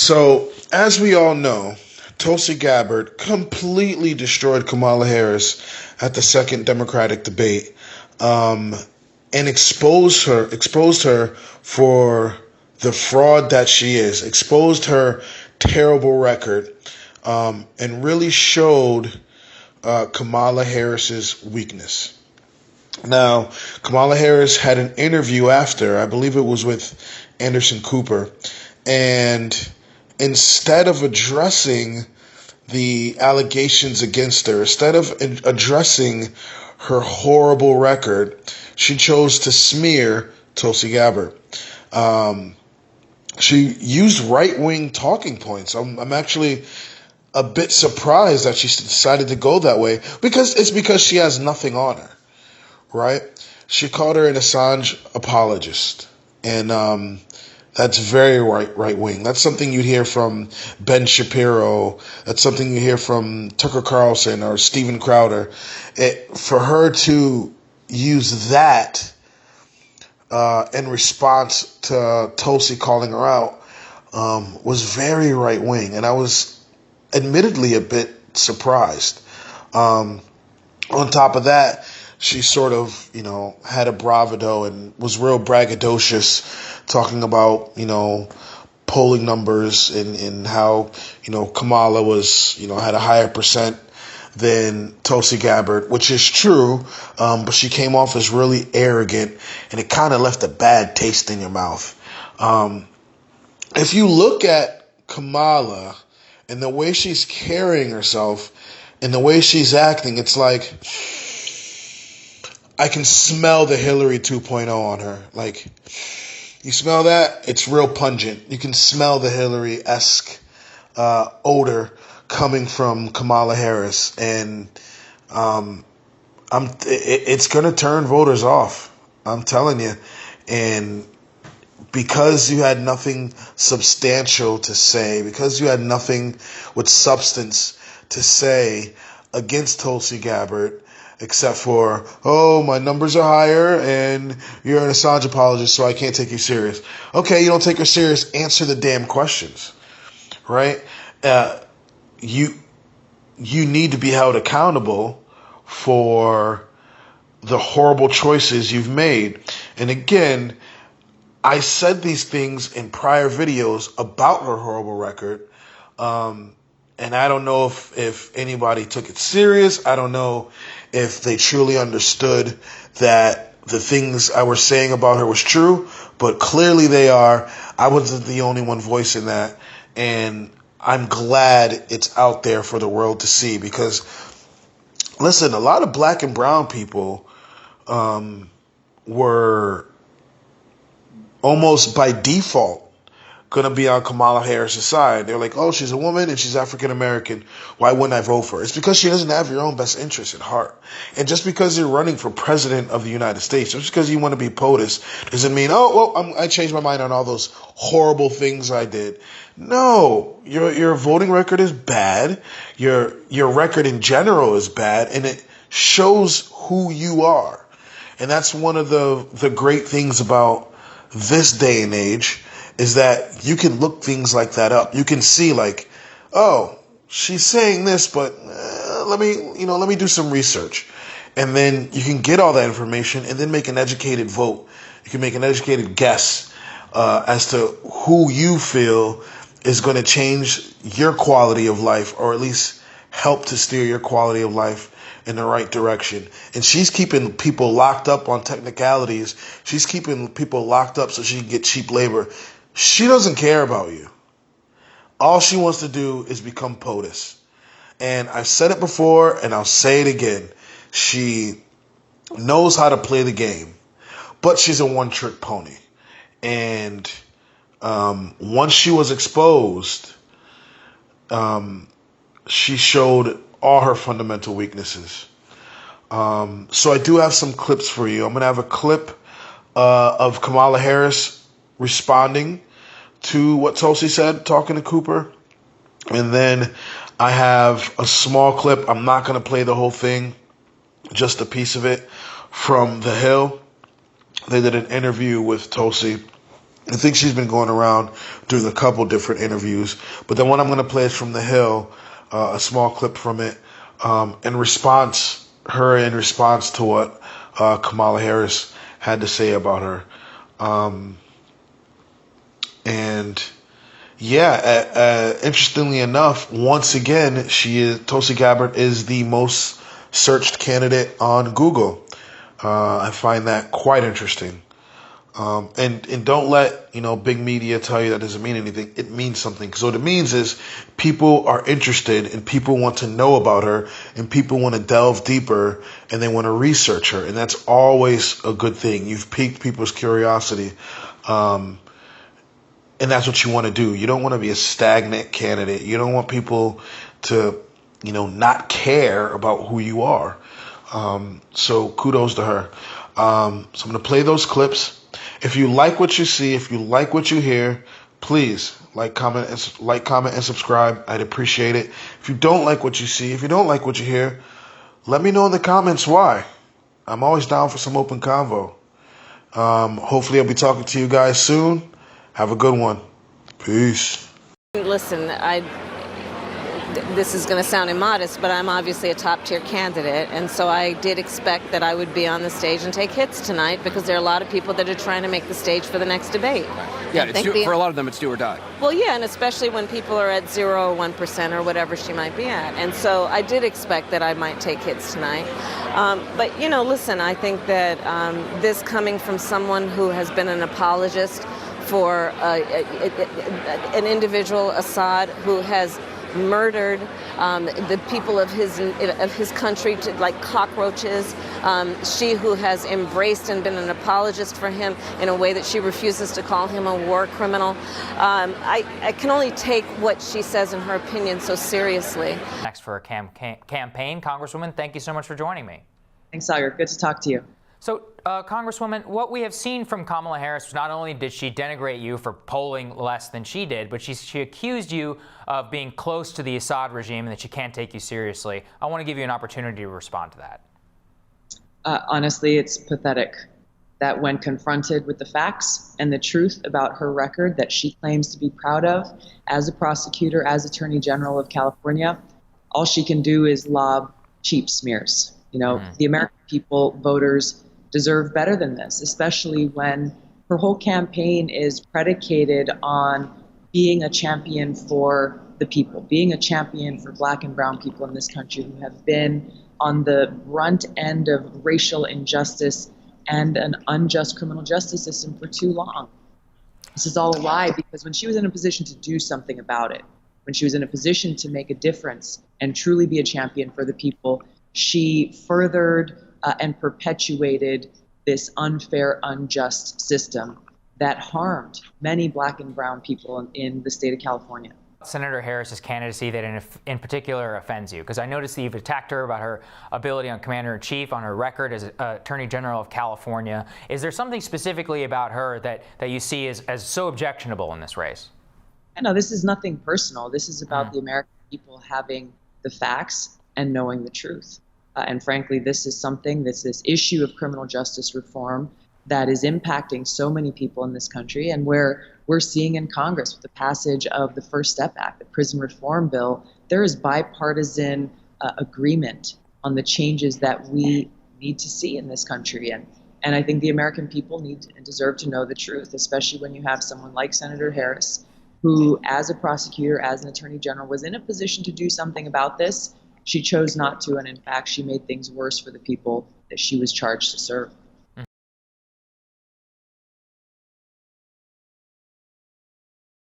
So, as we all know, Tulsi Gabbard completely destroyed Kamala Harris at the second Democratic debate, and exposed her for the fraud that she is, exposed her terrible record, and really showed Kamala Harris's weakness. Now, Kamala Harris had an interview after, I believe it was with Anderson Cooper, and instead of addressing the allegations against her, instead of addressing her horrible record, she chose to smear Tulsi Gabbard. She used right-wing talking points. I'm actually a bit surprised that she decided to go that way, because she has nothing on her, right? She called her an Assange apologist, and that's very right-wing. That's something you'd hear from Ben Shapiro. That's something you hear from Tucker Carlson or Steven Crowder. For her to use that in response to Tulsi calling her out was very right-wing, and I was admittedly a bit surprised. On top of that, she sort of, had a bravado and was real braggadocious, talking about, polling numbers and how, Kamala was, had a higher percent than Tulsi Gabbard, which is true, but she came off as really arrogant, and it kind of left a bad taste in your mouth. If you look at Kamala and the way she's carrying herself and the way she's acting, it's like I can smell the Hillary 2.0 on her. Like, you smell that? It's real pungent. You can smell the Hillary-esque odor coming from Kamala Harris, and it's going to turn voters off. I'm telling you. And because you had nothing substantial to say, because you had nothing with substance to say against Tulsi Gabbard, except for, my numbers are higher and you're an Assange apologist, so I can't take you serious. Okay, you don't take her serious. Answer the damn questions, right? You need to be held accountable for the horrible choices you've made. And again, I said these things in prior videos about her horrible record, and I don't know if anybody took it serious. I don't know if they truly understood that the things I was saying about her was true, but clearly they are. I wasn't the only one voicing that, and I'm glad it's out there for the world to see, because, listen, a lot of black and brown people were almost by default going to be on Kamala Harris' side. They're like, oh, she's a woman and she's African American. Why wouldn't I vote for her? It's because she doesn't have your own best interest at heart. And just because you're running for president of the United States, just because you want to be POTUS, doesn't mean, I changed my mind on all those horrible things I did. No, your voting record is bad. Your record in general is bad, and it shows who you are. And that's one of the great things about this day and age, is that you can look things like that up. You can see, like, oh, she's saying this, but let me do some research. And then you can get all that information and then make an educated vote. You can make an educated guess as to who you feel is going to change your quality of life, or at least help to steer your quality of life in the right direction. And she's keeping people locked up on technicalities. She's keeping people locked up so she can get cheap labor. She doesn't care about you. All she wants to do is become POTUS. And I've said it before, and I'll say it again. She knows how to play the game, but she's a one-trick pony. And once she was exposed, she showed all her fundamental weaknesses. So I do have some clips for you. I'm going to have a clip of Kamala Harris responding to what Tulsi said, talking to Cooper. And then I have a small clip. I'm not going to play the whole thing, just a piece of it, from The Hill. They did an interview with Tulsi, I think she's been going around doing a couple different interviews. But the one I'm going to play is from The Hill, a small clip from it, in response to what Kamala Harris had to say about her. And yeah, interestingly enough, once again, Tulsi Gabbard is the most searched candidate on Google. I find that quite interesting. And don't let, big media tell you that doesn't mean anything. It means something. So what it means is people are interested and people want to know about her and people want to delve deeper and they want to research her. And that's always a good thing. You've piqued people's curiosity. And that's what you want to do. You don't want to be a stagnant candidate. You don't want people to, not care about who you are. So kudos to her. So I'm going to play those clips. If you like what you see, if you like what you hear, please like, comment, and subscribe. I'd appreciate it. If you don't like what you see, if you don't like what you hear, let me know in the comments why. I'm always down for some open convo. Hopefully I'll be talking to you guys soon. Have a good one. Peace. Listen, this is going to sound immodest, but I'm obviously a top-tier candidate, and so I did expect that I would be on the stage and take hits tonight because there are a lot of people that are trying to make the stage for the next debate. Yeah, for a lot of them, it's do or die. Well, yeah, and especially when people are at 0 or 1% or whatever she might be at. And so I did expect that I might take hits tonight. But, listen, I think that this coming from someone who has been an apologist for an individual, Assad, who has murdered the people of his country like cockroaches. She who has embraced and been an apologist for him in a way that she refuses to call him a war criminal. I can only take what she says in her opinion so seriously. Next for a campaign, Congresswoman, thank you so much for joining me. Thanks, Sawyer. Good to talk to you. So, Congresswoman, what we have seen from Kamala Harris was not only did she denigrate you for polling less than she did, but she accused you of being close to the Assad regime and that she can't take you seriously. I want to give you an opportunity to respond to that. Honestly, it's pathetic that when confronted with the facts and the truth about her record that she claims to be proud of as a prosecutor, as Attorney General of California, all she can do is lob cheap smears. The American people, voters, deserve better than this, especially when her whole campaign is predicated on being a champion for the people, being a champion for Black and brown people in this country who have been on the brunt end of racial injustice and an unjust criminal justice system for too long. This is all a lie, because when she was in a position to do something about it, when she was in a position to make a difference and truly be a champion for the people, she furthered and perpetuated this unfair, unjust system that harmed many Black and brown people in the state of California. Senator Harris's candidacy that in particular offends you? Because I noticed that you've attacked her about her ability on Commander-in-Chief, on her record as Attorney General of California. Is there something specifically about her that you see as so objectionable in this race? No, this is nothing personal. This is about the American people having the facts and knowing the truth. And frankly, this is this issue of criminal justice reform that is impacting so many people in this country, and where we're seeing in Congress with the passage of the First Step Act, the prison reform bill, there is bipartisan agreement on the changes that we need to see in this country. And I think the American people need and deserve to know the truth, especially when you have someone like Senator Harris, who as a prosecutor, as an attorney general, was in a position to do something about this. She chose not to, and in fact, she made things worse for the people that she was charged to serve.